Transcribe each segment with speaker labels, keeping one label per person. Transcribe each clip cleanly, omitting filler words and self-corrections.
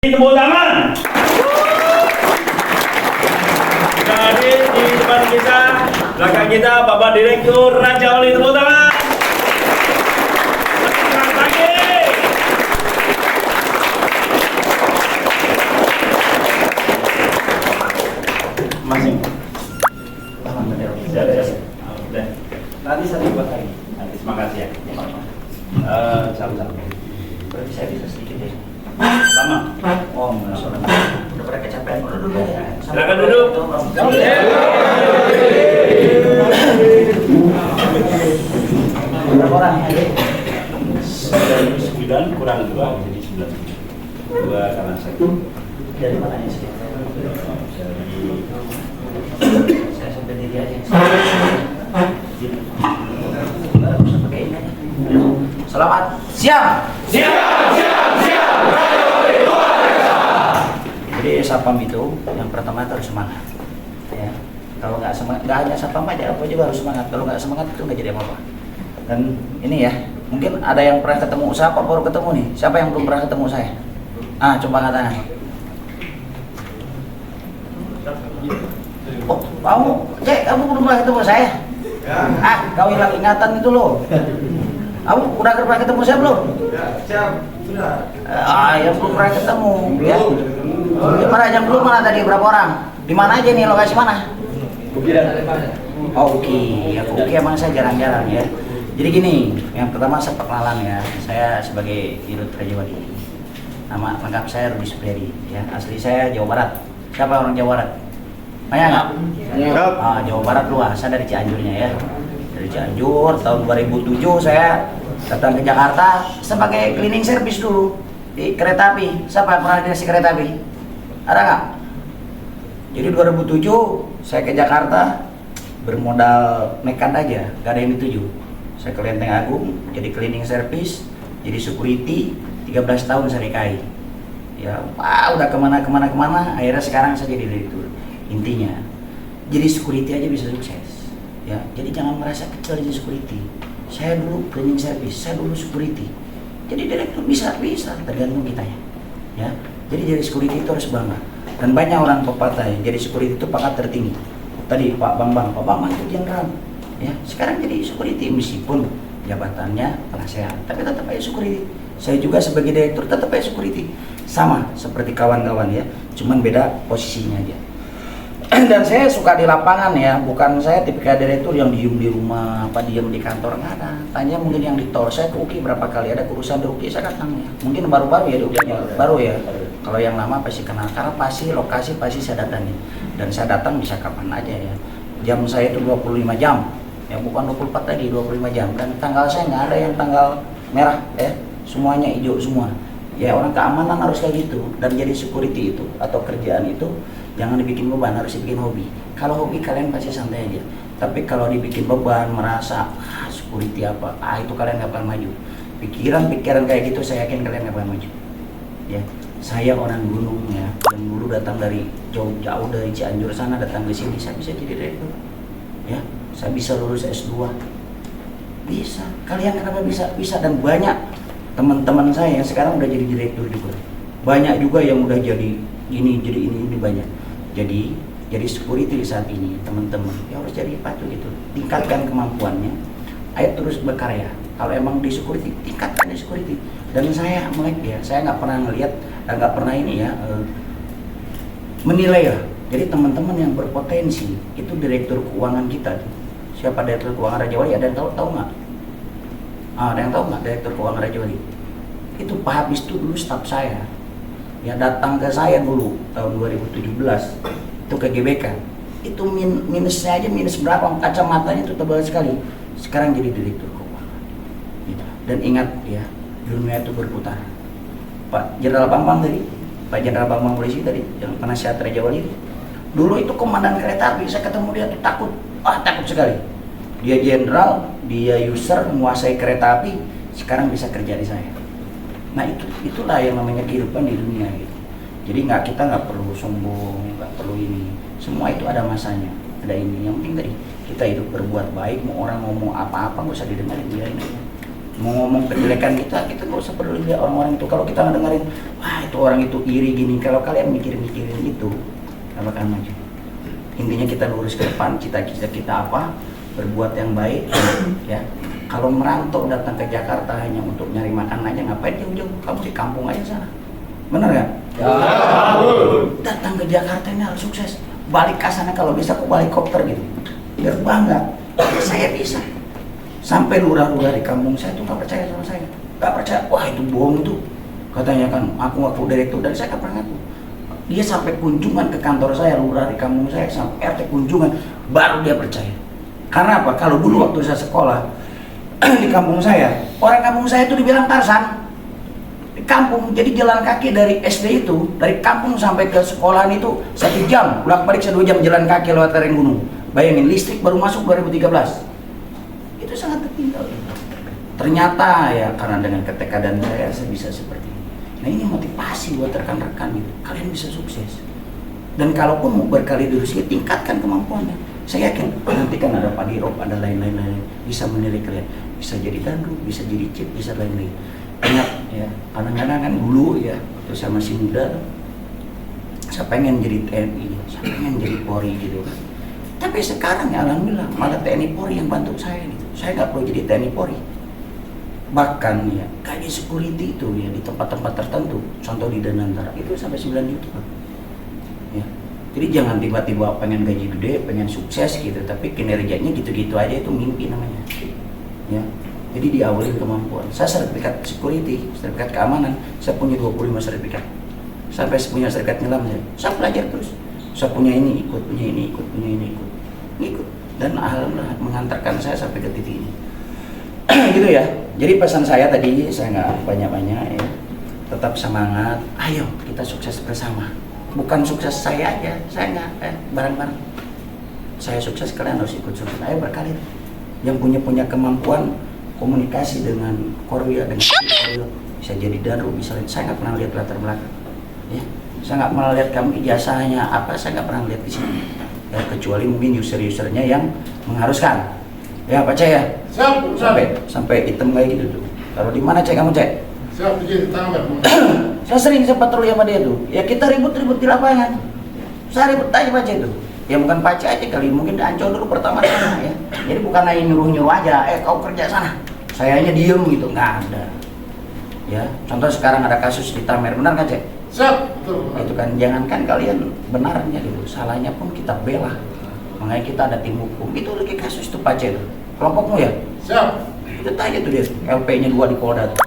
Speaker 1: Tepuk tangan. Yang hadir di depan kita, belakang kita, Bapak Direktur Raja Wali, tepuk tangan. Selamat pagi. Masing. Nanti saya buat lagi. Nanti semangat ya. Sama-sama. Berarti saya bisa sedikit ya. Lama? Oh, enggak. Udah pada kecapean. Udah dulu ya. Silakan duduk. Berapa orang yang ada? 9 kurang 2, jadi 9. 2 karena saya. Dari mana ya sih? Saya sampai diri aja. Selamat siang. Jadi sapam itu yang pertama harus semangat. Ya. Kalau nggak semangat, nggak hanya sapam aja, apa juga harus semangat. Kalau nggak semangat itu nggak jadi apa-apa. Dan ini ya, mungkin ada yang pernah ketemu siapa baru ketemu nih. Siapa yang belum pernah ketemu saya? Coba angkat tangan. Oh, kamu belum pernah ketemu saya? Kau hilang ingatan itu loh. Kamu udah pernah ketemu saya belum?
Speaker 2: Siap, sudah.
Speaker 1: Ya belum pernah ketemu. Ya. Gimana jam dulu mana tadi berapa orang? Di mana aja nih, lokasi mana? Uki emang saya jarang-jarang ya. Jadi gini, yang pertama saya perkenalan ya. Saya sebagai Dirut Raja Wali. Nama lengkap saya Rudi Supriyadi ya. Asli saya Jawa Barat. Siapa orang Jawa Barat? Banyak nggak? Jawa Barat luas. Saya dari Cianjurnya ya. Dari Cianjur tahun 2007 saya datang ke Jakarta sebagai cleaning service dulu di kereta api. Siapa yang pernah dinasi kereta api? Ada nggak? Jadi 2007 saya ke Jakarta bermodal nekat aja, gak ada yang dituju. Saya ke Lenteng Agung jadi cleaning service, jadi security 13 tahun saya DKI. Ya, udah kemana, akhirnya sekarang saya jadi direktur. Intinya, jadi security aja bisa sukses. Ya, jadi jangan merasa kecil jadi security. Saya dulu cleaning service, saya dulu security. Jadi direktur bisa tergantung kita ya. Ya, jadi security itu harus bangga. Dan banyak orang pepatah ya, jadi security itu pangkat tertinggi. Tadi Pak Bambang itu jenderal. Ya, sekarang jadi security meskipun jabatannya penasehat, tapi tetap aja security. Saya juga sebagai direktur tetap aja security. Sama seperti kawan-kawan ya, cuman beda posisinya aja. Dan saya suka di lapangan ya, bukan saya tipikal direktur yang diem di rumah, diem di kantor, nggak ada. Tanya mungkin yang di tol, saya ke UKI berapa kali, ada urusan di UKI saya datang ya. Mungkin baru-baru ya di UKI, baru ya. Kalau yang lama pasti kenal, karena pasti lokasi pasti saya datangi. Dan saya datang bisa kapan aja ya. Jam saya itu 25 jam, ya bukan 24 tadi, 25 jam. Dan tanggal saya nggak ada yang tanggal merah ya, semuanya hijau semua. Ya orang keamanan harus kayak gitu. Dan jadi security itu atau kerjaan itu jangan dibikin beban, harus dibikin hobi. Kalau hobi kalian pasti santai aja. Tapi kalau dibikin beban, merasa security apa, itu kalian gak akan maju. Pikiran kayak gitu saya yakin kalian gak akan maju. Ya, saya orang gunung ya, dan dulu datang dari jauh dari Cianjur sana datang ke sini, saya bisa jadi direktur. Ya, saya bisa lulus S2. Bisa. Kalian kenapa bisa? Bisa, dan banyak teman-teman saya yang sekarang udah jadi direktur juga. Banyak juga yang udah jadi ini banyak. Jadi security saat ini teman-teman ya harus jadi patuh gitu, tingkatkan kemampuannya, ayo terus berkarya. Kalau emang di security, tingkatkan di security. Dan saya melek ya, saya nggak pernah ngelihat, nggak pernah ini ya menilai ya. Jadi teman-teman yang berpotensi itu direktur keuangan kita. Siapa direktur keuangan Raja Wali? Ada yang tahu nggak? Ada yang tahu nggak direktur keuangan Raja Wali? Itu Pak Habis itu dulu staf saya. Ya datang ke saya dulu tahun 2017 itu ke GBK, itu minusnya aja minus berapa, kacamatanya itu tebal sekali. Sekarang jadi direktur keuangan gitu. Dan ingat ya, dunia itu berputar. Pak Jenderal Bambang Polisi tadi yang penasihat Raja Wali dulu itu komandan kereta api, saya ketemu dia tuh takut sekali. Dia jenderal, dia user, menguasai kereta api, sekarang bisa kerja di saya. Nah itulah yang namanya kehidupan di dunia gitu. Jadi kita nggak perlu sombong, nggak perlu ini. Semua itu ada masanya, ada ini. Yang penting tadi kita hidup berbuat baik. Mau orang ngomong apa-apa nggak usah didengarin, biarin aja. Mau ngomong kejelekan kita nggak usah peduli dia orang-orang itu. Kalau kita ngedengerin, wah itu itu orang itu iri gini. Kalau kalian mikirin itu, nggak bakal maju. Intinya kita lurus ke depan, cita-cita kita apa, berbuat yang baik, ya. Kalau merantau datang ke Jakarta hanya untuk nyari makan aja, ngapain jauh-jauh? Kamu di kampung aja sana, bener nggak? Ya. Datang ke Jakarta ini harus sukses. Balik ke sana kalau bisa kok balik kopter gitu, biar bangga. Saya bisa. Sampai lurah-lurah di kampung saya tuh nggak percaya sama saya, nggak percaya. Wah itu bohong itu, katanya kan aku direktur, dan saya nggak pernah ngaku. Dia sampai kunjungan ke kantor saya, lurah di kampung saya, sampai RT kunjungan, baru dia percaya. Karena apa? Kalau dulu waktu saya sekolah di kampung saya, orang kampung saya itu dibilang Tarsan. Di kampung, jadi jalan kaki dari SD itu, dari kampung sampai ke sekolahan itu 1 jam, bolak-balik 2 jam jalan kaki lewat lereng gunung. Bayangin, listrik baru masuk 2013. Itu sangat tertinggal. Ternyata ya karena dengan ketekadaan saya bisa seperti ini. Nah ini motivasi buat rekan-rekan gitu. Kalian bisa sukses. Dan kalaupun mau berkali terus, tingkatkan kemampuannya. Saya yakin nanti kan ada Pak Dirop, ada lain-lain bisa menilai kalian. Bisa jadi dandu, bisa jadi chip, bisa lain-lain. Ingat ya, kadang-kadang kan dulu ya, waktu saya masih muda, saya pengen jadi TNI, saya pengen jadi Polri gitu kan. Tapi sekarang ya alhamdulillah malah TNI Polri yang bantu saya gitu. Saya nggak perlu jadi TNI Polri. Bahkan ya gaji security itu ya di tempat-tempat tertentu, contoh di Danantara itu sampai 9 juta. Ya. Jadi jangan tiba-tiba pengen gaji gede, pengen sukses gitu, tapi kinerjanya gitu-gitu aja, itu mimpi namanya. Ya. Jadi diawalin kemampuan. Saya sertifikat security, sertifikat keamanan, saya punya 25 sertifikat. Sampai punya sertifikat nyelam saya belajar terus. Saya punya ini ikut, punya ini ikut, punya ini ikut. Dan alhamdulillah mengantarkan saya sampai ke titik ini. Gitu ya. Jadi pesan saya tadi, saya nggak banyak-banyak ya. Tetap semangat, ayo kita sukses bersama. Bukan sukses saya aja, saya nggak, bareng-bareng. Saya sukses, kalian harus ikut sukses. Ayo berkarir. Yang punya kemampuan komunikasi dengan Korea, dengan Korea, bisa jadi daru, bisa lihat. Saya nggak pernah lihat latar belakang. Ya. Saya nggak pernah lihat kamu ijazahnya apa, saya nggak pernah lihat di sini. Ya, kecuali mungkin user-usernya yang mengharuskan. Ya Pak Cek ya?
Speaker 3: Siap,
Speaker 1: sampai hitam kayak gitu tuh. Kalau di mana Cek kamu Cek?
Speaker 3: Siap, begini, tangan.
Speaker 1: Saya sering patroli sama dia tuh. Ya kita ribut-ribut di lapangan. Saya ribut aja Pak Cek tuh. Ya bukan Pak Cek aja kali, mungkin di Ancol dulu pertama sana ya. Jadi bukan hanya nyuruh-nyuruh aja, kau kerja sana. Sayanya diem gitu, nggak ada. Ya, contoh sekarang ada kasus di Tamer, benar kan Cek?
Speaker 3: Siap, betul.
Speaker 1: Itu kan, jangankan kalian benarnya gitu, salahnya pun kita bela. Makanya kita ada tim hukum. Itu lagi kasus tuh Pak Cek tuh. Kelompokmu ya?
Speaker 3: Siap.
Speaker 1: Kita tanya tuh dia, LP-nya 2 di Polda tuh.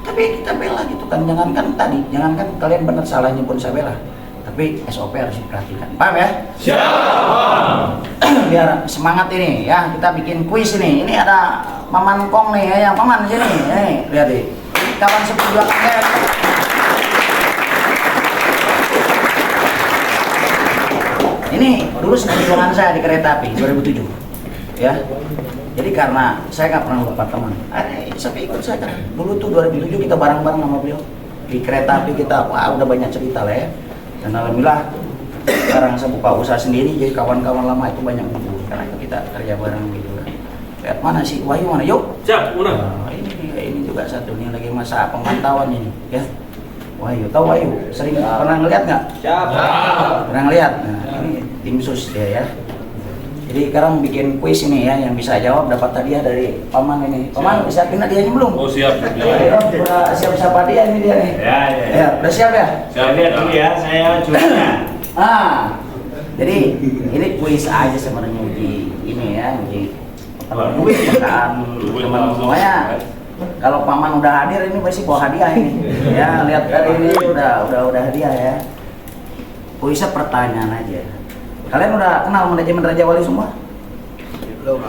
Speaker 1: Tapi kita bela gitu kan, jangankan kalian benar, salahnya pun saya bela. Tapi SOP harus diperhatikan, paham ya?
Speaker 2: Siap.
Speaker 1: Biar semangat ini ya, kita bikin kuis ini. Ini ada Paman Kong nih ya, yang Paman sini. Nih, lihat deh. Ini kawan seperjuangan saya. Ini dulu seperjuangan saya di kereta api 2007. Ya. Jadi karena saya nggak pernah lupa teman. Sampai ikut saya kan. Dulu tuh 2007 kita bareng-bareng sama beliau di kereta api kita. Wah, udah banyak cerita lah ya. Dan alhamdulillah sekarang saya buka usaha sendiri, jadi kawan-kawan lama itu banyak ngumpul karena kita kerja bareng gitu kan. Lihat mana sih Wahyu mana? Yuk.
Speaker 2: Siap, Una.
Speaker 1: Ini juga satu nih lagi masa pemantauan ini ya. Wahyu, tahu Wahyu? Sering pernah ngeliat nggak?
Speaker 2: Siap.
Speaker 1: Pernah ngeliat? Nah, ini tim sus dia ya. Jadi sekarang bikin kuis ini ya, yang bisa jawab dapat hadiah dari Paman ini. Paman bisa siapin hadiahnya belum?
Speaker 2: Oh siap.
Speaker 1: Ayo, udah siap-siap hadiah ini dia nih.
Speaker 2: Ya.
Speaker 1: Ya, udah siap ya?
Speaker 2: Saya lihat dulu ya, saya jualnya.
Speaker 1: Jadi ini kuis aja sebenarnya, uji ini ya, uji duit kan teman semuanya. Kalau Paman udah hadir ini pasti bawa hadiah ini. Ya, lihat tadi ini udah hadiah ya. Kuisnya pertanyaan aja. Kalian udah kenal manajemen Raja Wali semua? Belum.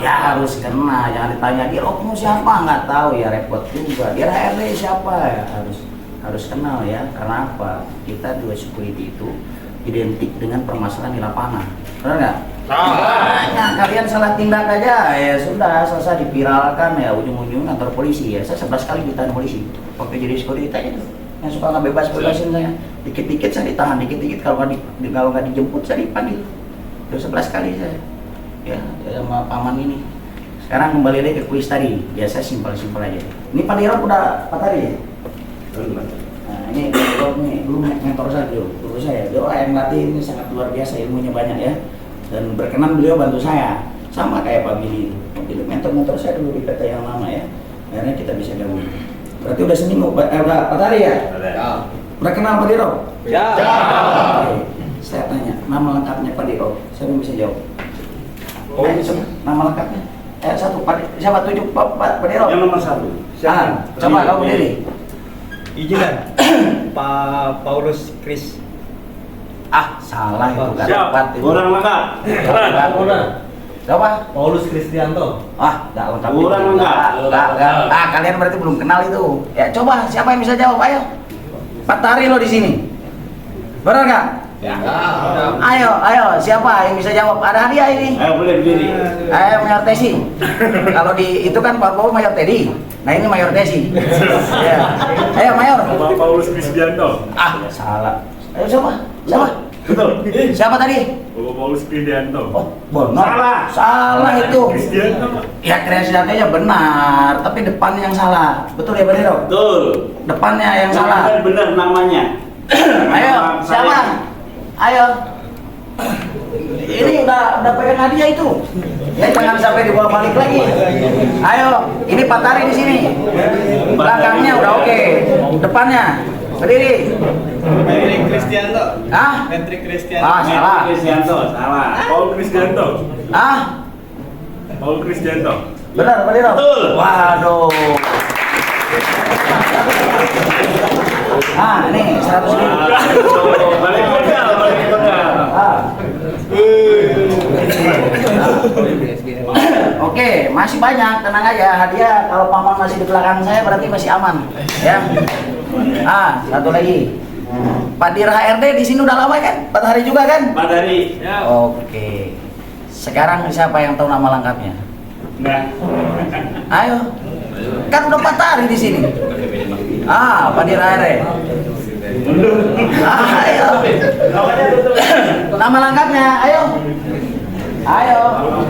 Speaker 1: Ya harus kenal, jangan ditanya dia kamu siapa, nggak tahu ya, repot juga. Dia HRD siapa ya, harus kenal ya. Karena apa? Kita dua security itu identik dengan permasalahan di lapangan. Benar nggak? Nah, kalian salah tindak aja ya sudah, selesai diviralkan ya, ujung-ujungnya kantor polisi ya. Saya 11 kali ditahan polisi waktu jadi security aja tuh. Yang suka nggak bebasin saya, dikit-dikit saya ditahan, dikit-dikit kalau nggak dijemput saya dipanggil. Udah 11 kali saya ya sama Paman ini Sekarang kembali lagi ke kuis tadi. Biasa simpel-simpel aja. Ini Pak Dirot udah Pak tadi ya? Nah, ini Pak Dirot nih, dulu mentor saya dulu. Guru saya, dia orang yang latih ini sangat luar biasa, ilmunya banyak ya. Dan berkenan beliau bantu saya. Sama kayak Pak Billy. Mentor-mentor saya dulu di PT yang lama ya. Akhirnya kita bisa gabung. Berarti udah seminggu, udah Pak Tari ya? Udah kenal Pak Dirot?
Speaker 2: Ya.
Speaker 1: Oke. Saya tanya, nama lengkapnya Pak Dirot. Saya belum bisa jawab. Nama lengkapnya? Satu, siapa tujuh Pak Dirot?
Speaker 2: Yang nomor 1.
Speaker 1: Coba kamu berdiri.
Speaker 4: Izinkan Pak Paulus Kris.
Speaker 1: Salah itu kan.
Speaker 2: Siap.
Speaker 1: Tepat itu.
Speaker 2: Kurang lengkap.
Speaker 1: Siapa?
Speaker 4: Paulus Kristianto.
Speaker 1: Nggak lengkap.
Speaker 2: Kurang
Speaker 1: itu.
Speaker 2: lengkap.
Speaker 1: Nggak. Kalian berarti belum kenal itu. Ya coba, siapa yang bisa jawab? Ayo. Pak Tari lo di sini. Benar nggak?
Speaker 2: Ya.
Speaker 1: Ayo, siapa yang bisa jawab? Ada hadiah ini.
Speaker 2: Ayo boleh berdiri.
Speaker 1: Ayo Mayor Tesi. Kalau di itu kan Pak Bowo Mayor Teddy. Nah ini Mayor Tesi. Ya. Ayo Mayor.
Speaker 2: Bapak Paulus Kristianto.
Speaker 1: Salah. Ayo siapa?
Speaker 2: Betul.
Speaker 1: Siapa tadi?
Speaker 2: Bapak Paulus Kristianto.
Speaker 1: Oh, benar. Salah itu.
Speaker 2: Kristianto.
Speaker 1: Ya kreasinya benar, tapi depannya yang salah. Betul ya Pak Dirot?
Speaker 2: Betul.
Speaker 1: Depannya yang salah.
Speaker 2: Benar namanya.
Speaker 1: Ayo, siapa? Ayo. Ini udah pegang hadiah itu. Ya jangan sampai dibawa balik lagi. Ayo, ini Pak Tari di sini. Belakangnya udah oke. Depannya berdiri.
Speaker 4: Patrick Kristianto. Patrick Kristianto.
Speaker 1: Salah.
Speaker 2: Kristianto, salah. Paul Kristianto. Paul Kristianto.
Speaker 1: Benar, Pak Dirot?
Speaker 2: Betul.
Speaker 1: Waduh. Nih 100.000.
Speaker 2: Balik modal.
Speaker 1: Oke, masih banyak, tenang aja. Hadiah kalau paman masih di belakang saya berarti masih aman, ya. Satu lagi. Pak Dir HRD di sini udah lama kan? 4 hari juga kan?
Speaker 2: 4 hari.
Speaker 1: Oke. Sekarang siapa yang tahu nama lengkapnya?
Speaker 2: Nah.
Speaker 1: Ayo. Kan udah 4 hari di sini. Pak Dir HRD. Ayo. Nama lengkapnya, ayo.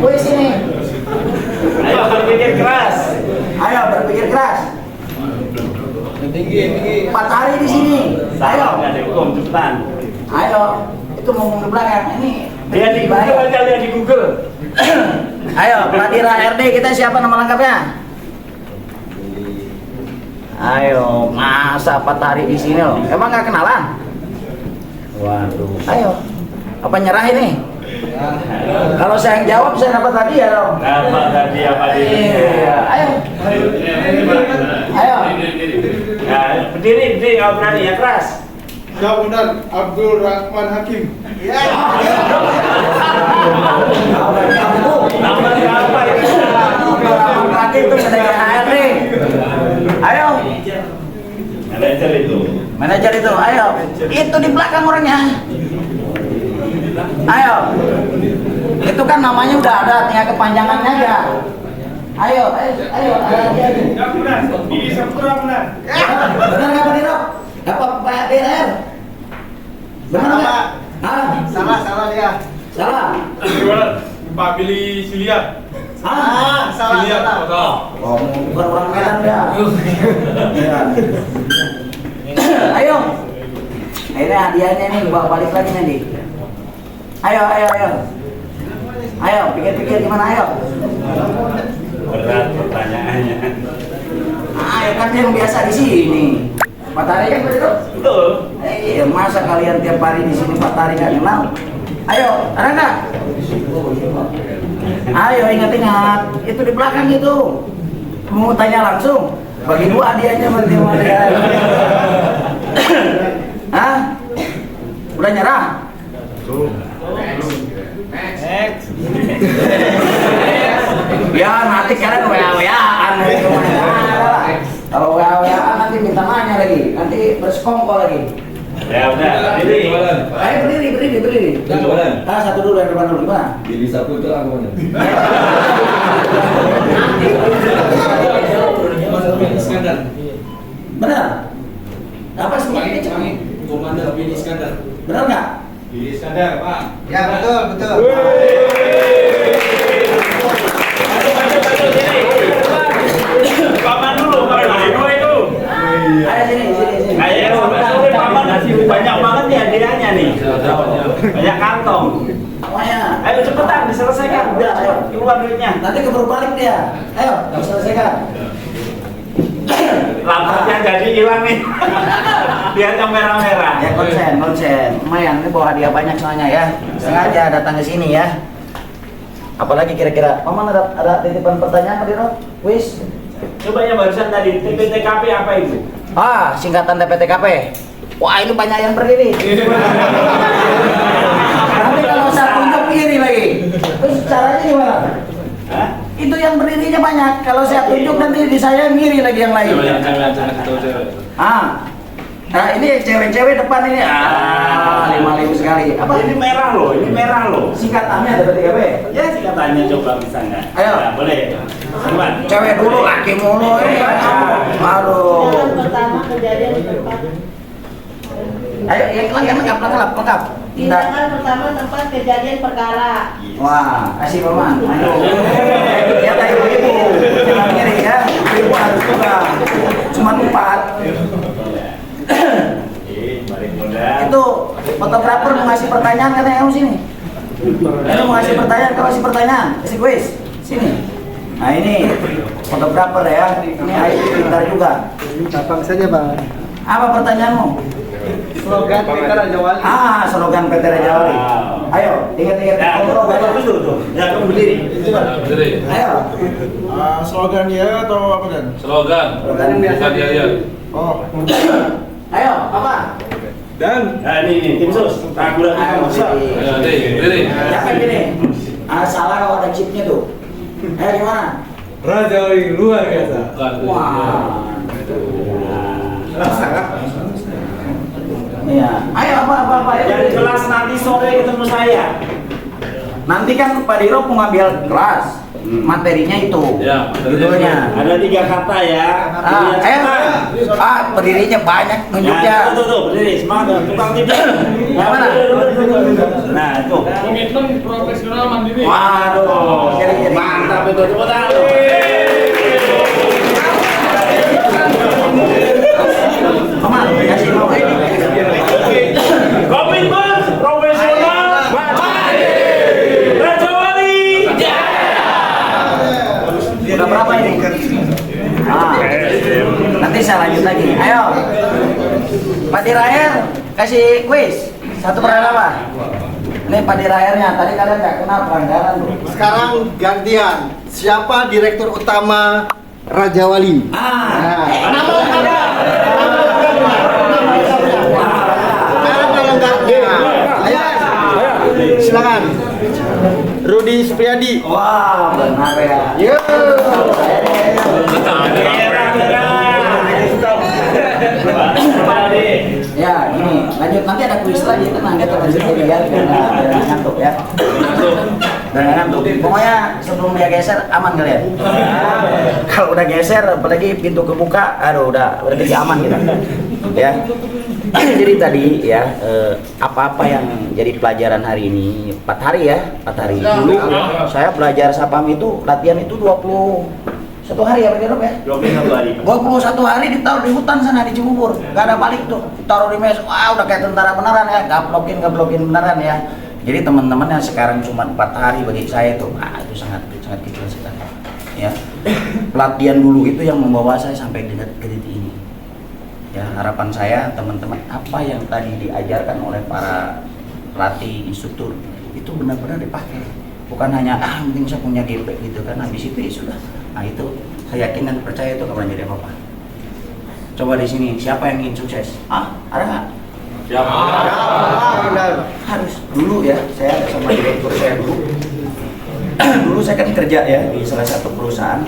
Speaker 1: Kuis sini.
Speaker 2: Ayo berpikir keras.
Speaker 1: Ayo berpikir keras.
Speaker 4: Tinggi.
Speaker 1: 4 hari di sini.
Speaker 2: Ayo. Nggak ada hukum, cepetan.
Speaker 1: Ayo. Itu ngomong di belakang. Ini.
Speaker 2: Lihat di Google aja, lihat di Google.
Speaker 1: Ayo, Pradira RD kita siapa nama lengkapnya? Ayo, masa 4 hari di sini loh. Emang nggak kenalan? Waduh. Ayo. Apa nyerah ini? Kalau saya yang jawab, saya dapat hadiah dong.
Speaker 2: Dapat hadiah apa ini?
Speaker 1: Iya. Ayo. Ayo.
Speaker 2: Ya, berdiri, kalau berani ya keras.
Speaker 3: Ya benar, Abdul Rahman Hakim.
Speaker 2: Nama siapa itu?
Speaker 1: Lagi itu manajer HRD. Ayo.
Speaker 2: Manajer itu.
Speaker 1: Manajer itu, ayo. Itu di belakang orangnya. Ayo. Itu kan namanya udah ada, tinggal kepanjangannya aja. Ayo.
Speaker 2: Ini sempurna benar.
Speaker 1: Benar nggak Pak Dirot? Dapat Pak DR. Benar nggak?
Speaker 4: Salah dia.
Speaker 1: Salah.
Speaker 3: Pak Billy Silia.
Speaker 4: Salah.
Speaker 1: Oh, bukan orang Medan ya. Ayo. Ini hadiahnya nih, bawa balik lagi nanti. Ayo. Ayo, pikir-pikir gimana ayo.
Speaker 2: Berat pertanyaannya.
Speaker 1: Ayo kan yang biasa di sini. Pak Tari kan betul?
Speaker 2: Betul.
Speaker 1: Iya, masa kalian tiap hari di sini Pak Tari nggak kenal? Ayo, ada nggak? Ayo ingat-ingat, itu di belakang itu. Mau tanya langsung, bagi 2 hadiahnya berarti mau dia. Hah? Udah nyerah?
Speaker 4: Next.
Speaker 1: Ya nanti kalian WA-WA-an gitu. Kalau WA-WA-an nanti minta nanya lagi, nanti bersekongkol lagi.
Speaker 2: Ya udah, berdiri.
Speaker 1: Ayo berdiri. Satu dulu yang depan dulu gimana?
Speaker 5: Pilih satu itu aku mana?
Speaker 4: Iskandar.
Speaker 1: Benar? Apa sih?
Speaker 4: Komandan Billy Iskandar.
Speaker 1: Benar nggak?
Speaker 4: Billy Iskandar, Pak.
Speaker 6: Ya betul.
Speaker 2: Maju.
Speaker 1: nanti keburu balik dia. Ayo, selesaikan.
Speaker 2: Lampunya jadi hilang nih. Biar yang merah-merah.
Speaker 1: Ya konsen. Lumayan, ini bawa hadiah banyak soalnya ya. Sengaja datang ke sini ya. Apalagi kira-kira, Maman ada titipan pertanyaan tadi, Rob? Wis.
Speaker 2: Coba yang barusan tadi, TPTKP apa itu?
Speaker 1: Singkatan TPTKP. Wah, ini banyak yang berdiri. Nanti kalau saya tunjuk kiri lagi. Terus caranya gimana?
Speaker 2: Hah?
Speaker 1: Itu yang berdirinya banyak. Kalau saya tunjuk nanti di saya ngiri lagi yang lain. Nah ini cewek-cewek depan ini. Lima sekali. Apa?
Speaker 2: Ini merah loh.
Speaker 1: Singkatannya ada TPTKP.
Speaker 2: Ya singkatannya coba bisa nggak?
Speaker 1: Ayo.
Speaker 2: Ya, boleh. Coba.
Speaker 1: Cewek dulu, laki mulu. Aduh.
Speaker 5: Pertama kejadian di tempat.
Speaker 1: Ayo, yang lengkap.
Speaker 5: Tindakan pertama tempat kejadian perkara.
Speaker 1: Wah, kasih Paman. Ayo. Ya tadi begitu. Jangan ngiri ya. Ibu harus juga. Cuma 4.
Speaker 2: Balik modal.
Speaker 1: Itu fotografer mau ngasih pertanyaan katanya kamu sini. Kamu mau ngasih pertanyaan, kamu kasih pertanyaan. Kasih kuis. Sini. Nah ini fotografer ya. Ini Ayu pintar juga.
Speaker 6: Gampang saja, Bang.
Speaker 1: Apa pertanyaanmu?
Speaker 6: Slogan PT Raja Wali.
Speaker 1: Slogan PT Raja Wali. Ayo, ingat-ingat.
Speaker 2: Ya, bagus tuh. Ya, kamu berdiri.
Speaker 1: Ayo.
Speaker 3: Slogannya atau apa dan?
Speaker 7: Slogan.
Speaker 1: Slogan yang biasa.
Speaker 7: Bukan dia.
Speaker 3: Oh,
Speaker 1: Ayo, apa?
Speaker 3: dan
Speaker 2: Nah, ini tim sus. Ragu-ragu.
Speaker 1: Ayo,
Speaker 7: Berdiri.
Speaker 1: siapa yang gini? Salah kalau ada chipnya tuh. Ayo gimana?
Speaker 6: Raja Wali luar biasa.
Speaker 7: Bukan.
Speaker 1: Wah. Iya. Ayo apa?
Speaker 2: Yang kelas nanti sore ketemu saya.
Speaker 1: Nanti kan Pak Diro mau ngambil kelas. Materinya itu.
Speaker 7: Ya,
Speaker 1: Judulnya.
Speaker 2: Ada 3 kata ya.
Speaker 1: Berdirinya banyak nunjuknya.
Speaker 2: Ya, tuh, berdiri. Semangat. Tukang tidur.
Speaker 1: Yang mana?
Speaker 2: Nah, itu.
Speaker 3: komitmen profesional mandiri.
Speaker 1: Waduh. Jadi.
Speaker 2: Mantap itu. Tepuk tangan.
Speaker 1: Mama, kasih mau ini.
Speaker 2: Komitmen profesional Raja Wali.
Speaker 1: Udah berapa ini? Nanti saya lanjut lagi. Ayo. Pak Diraher kasih kuis. Satu pertama. Ini Pak Dirahernya. Tadi kalian nggak kenal pelanggaran tuh.
Speaker 6: Sekarang gantian. Siapa direktur utama Raja Wali?
Speaker 1: Nama
Speaker 6: Silakan. Rudi Supriyadi.
Speaker 1: Wah, benar ya.
Speaker 6: Yo.
Speaker 1: Ya, ini lanjut nanti ada kuis lagi tenang dia terus sendiri ya, biar ngantuk ya. Biar ngantuk. Pokoknya sebelum dia geser aman kalian. Kalau udah geser, apalagi pintu kebuka, aduh udah berarti aman kita. Ya. Jadi tadi ya apa-apa yang jadi pelajaran hari ini 4 hari ya, 4 hari. Dulu saya belajar sapam itu latihan itu 21 hari ya Pak Dirop ya?
Speaker 2: 21 hari.
Speaker 1: 21 hari ditaruh di hutan sana di Cibubur, gak ada balik tuh, taruh di mes, wah udah kayak tentara beneran ya, gablokin beneran ya. Jadi teman-teman yang sekarang cuma 4 hari bagi saya tuh, itu sangat kecil sekali. Ya, pelatihan dulu itu yang membawa saya sampai ke titik ini. Ya, harapan saya teman-teman apa yang tadi diajarkan oleh para pelatih, instruktur itu benar-benar dipakai. Bukan hanya penting saya punya GP gitu kan, habis itu ya sudah. Nah itu saya yakin dan percaya itu akan jadi apa-apa. Coba di sini siapa yang ingin sukses? Ada nggak?
Speaker 7: Siapa?
Speaker 1: Harus dulu ya. Saya sama direktur saya dulu. Dulu saya kan kerja ya di salah satu perusahaan.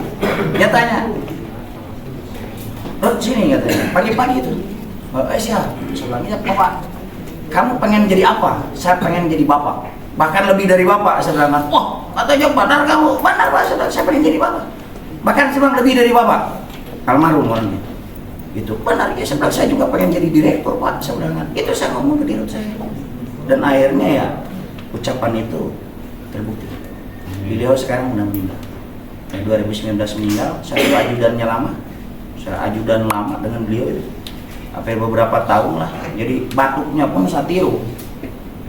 Speaker 1: Dia tanya, Rod sini katanya, pagi-pagi itu. Siap, sebelumnya Bapak, kamu pengen jadi apa? Saya pengen jadi bapak. Bahkan lebih dari bapak, saya bilang, wah katanya benar kamu, benar Pak, saya pengen jadi bapak. Bahkan saya bilang lebih dari bapak. Almarhum orangnya. Itu benar ya, saya bilang saya juga pengen jadi direktur Pak, saya bilang. Itu saya ngomong ke dirut saya. Dan akhirnya ya, ucapan itu terbukti. Beliau sekarang udah meninggal. 2019 meninggal, saya itu ajudannya lama. Saya ajudan lama dengan beliau itu. Hampir beberapa tahun lah. Jadi batuknya pun saya tiru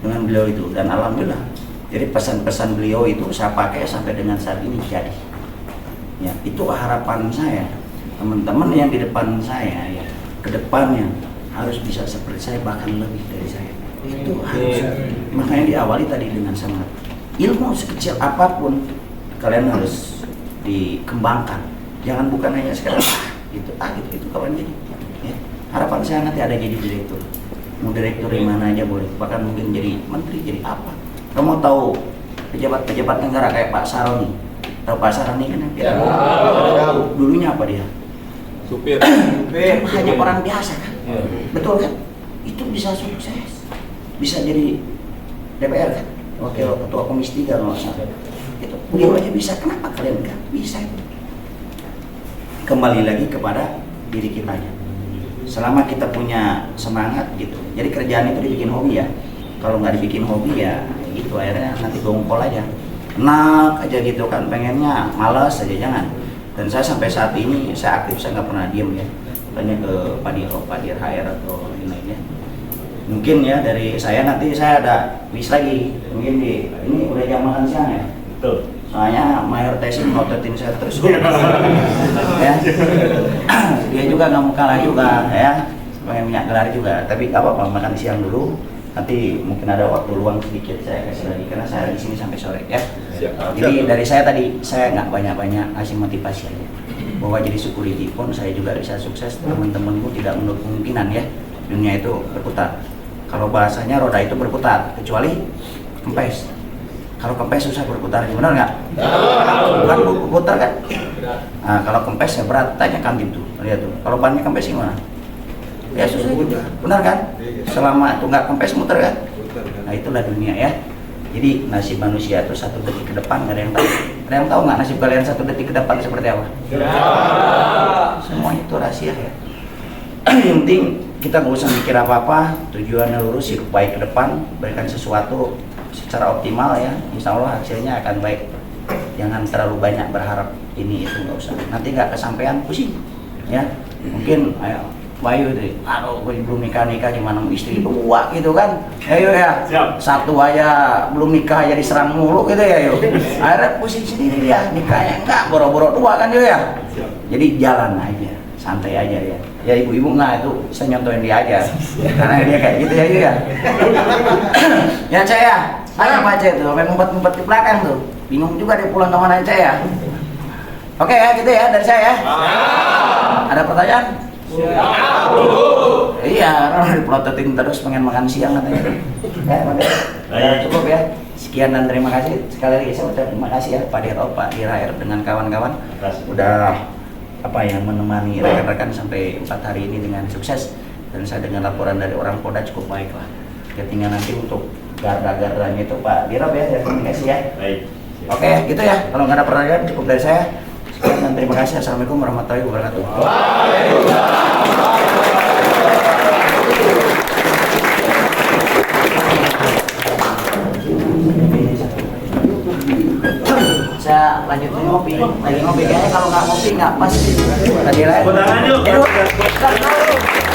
Speaker 1: dengan beliau itu. Dan alhamdulillah Jadi pesan-pesan beliau itu saya pakai sampai dengan saat ini jadi. Ya, itu harapan saya. Teman-teman yang di depan saya ya, ke depannya harus bisa seperti saya, bahkan lebih dari saya. Itu harus. Makanya diawali tadi dengan semangat. Ilmu sekecil apapun kalian harus dikembangkan. Jangan bukan hanya sekarang gitu itu kawan jadi. Ya. Harapan saya nanti ada jadi direktur. Mau direktur di mana aja boleh, bahkan mungkin jadi menteri, jadi apa. Kamu tahu pejabat-pejabat negara kayak Pak Saroni? Tahu Pak Saroni kan? Ya. Dulunya apa dia?
Speaker 7: Supir.
Speaker 1: Hanya orang biasa kan?
Speaker 7: Ya.
Speaker 1: Betul kan? Itu bisa sukses. Bisa jadi DPR kan? Wakil ketua komisi 3 kalau nggak salah. Itu beliau aja bisa, kenapa kalian enggak? Bisa itu. Kembali lagi kepada diri kita aja. Selama kita punya semangat gitu. Jadi kerjaan itu dibikin hobi ya. Kalau nggak dibikin hobi ya gitu, akhirnya nanti gongkol aja. Enak aja gitu kan, pengennya malas aja, jangan. Dan saya sampai saat ini saya aktif, saya nggak pernah diem ya. Tanya ke Pak Dir HR atau lain-lainnya. Mungkin ya dari saya nanti saya ada bis lagi. Mungkin ini udah jam makan siang ya.
Speaker 2: Betul.
Speaker 1: Soalnya mayor testing ngototin saya terus. Ya. Dia juga nggak mau kalah juga ya. Pengen minyak gelar juga. Tapi nggak apa-apa, makan siang dulu. Nanti mungkin ada waktu luang sedikit saya kasih lagi karena saya di sini sampai sore ya. Jadi dari saya tadi saya nggak banyak-banyak kasih motivasi aja. Bahwa jadi security pun saya juga bisa sukses. Teman-temanku tidak menutup kemungkinan ya. Dunia itu berputar. Kalau bahasanya roda itu berputar, kecuali kempes. Kalau kempes susah berputar, benar nggak? Bukan berputar kan? Nah, kalau kempes ya berat, tanya Kantin tuh, lihat tuh. Kalau bannya kempes gimana? Ya susah juga, benar kan? Selama itu nggak kempes muter kan? Nah itulah dunia ya. Jadi nasib manusia itu 1 detik ke depan nggak ada yang tahu. Ada yang tahu nggak nasib kalian 1 detik ke depan seperti apa? Semuanya itu rahasia ya. Yang penting kita nggak usah mikir apa-apa, tujuannya lurus, hidup baik ke depan, berikan sesuatu secara optimal ya, insya Allah hasilnya akan baik. Jangan terlalu banyak berharap ini itu, nggak usah. Nanti nggak kesampaian pusing ya. Mungkin ayo Bayu deh, aduh gue belum nikah gimana mau istri 2 gitu kan. Ayo ya,
Speaker 2: Siap.
Speaker 1: 1 aja belum nikah jadi serang mulu gitu ya yuk. Akhirnya pusing sendiri dia, nikahnya enggak, boro-boro 2 kan yuk ya. Jadi jalan aja, santai aja ya. Ya ibu-ibu nggak itu, saya nyontohin dia aja. Karena dia kayak gitu ya yuk ya. Ya saya, ayo Pak Cek tuh, main ngumpet-ngumpet di belakang tuh. Bingung juga dia pulang kemana aja ya. Oke ya gitu ya dari saya ya. Ada pertanyaan? Iya, karena diprototin terus pengen makan siang katanya. Ya, makanya cukup ya. Sekian dan terima kasih sekali lagi saya ucapkan terima kasih ya Pak Dero, Pak Dir dengan kawan-kawan udah apa ya menemani rekan-rekan sampai 4 hari ini dengan sukses, dan saya dengan laporan dari orang Polda cukup baik lah. Ya tinggal nanti untuk garda-gardanya itu Pak Diro ya dari komunikasi ya.
Speaker 2: Baik.
Speaker 1: Oke, gitu ya. Kalau nggak ada pertanyaan cukup dari saya. Sekian dan terima kasih. Assalamualaikum warahmatullahi wabarakatuh. Saya lanjutin ngopi, lagi ngopi kayaknya kalau nggak ngopi nggak pas. Tadi lah.
Speaker 2: Kondangan yuk.
Speaker 1: Aduh.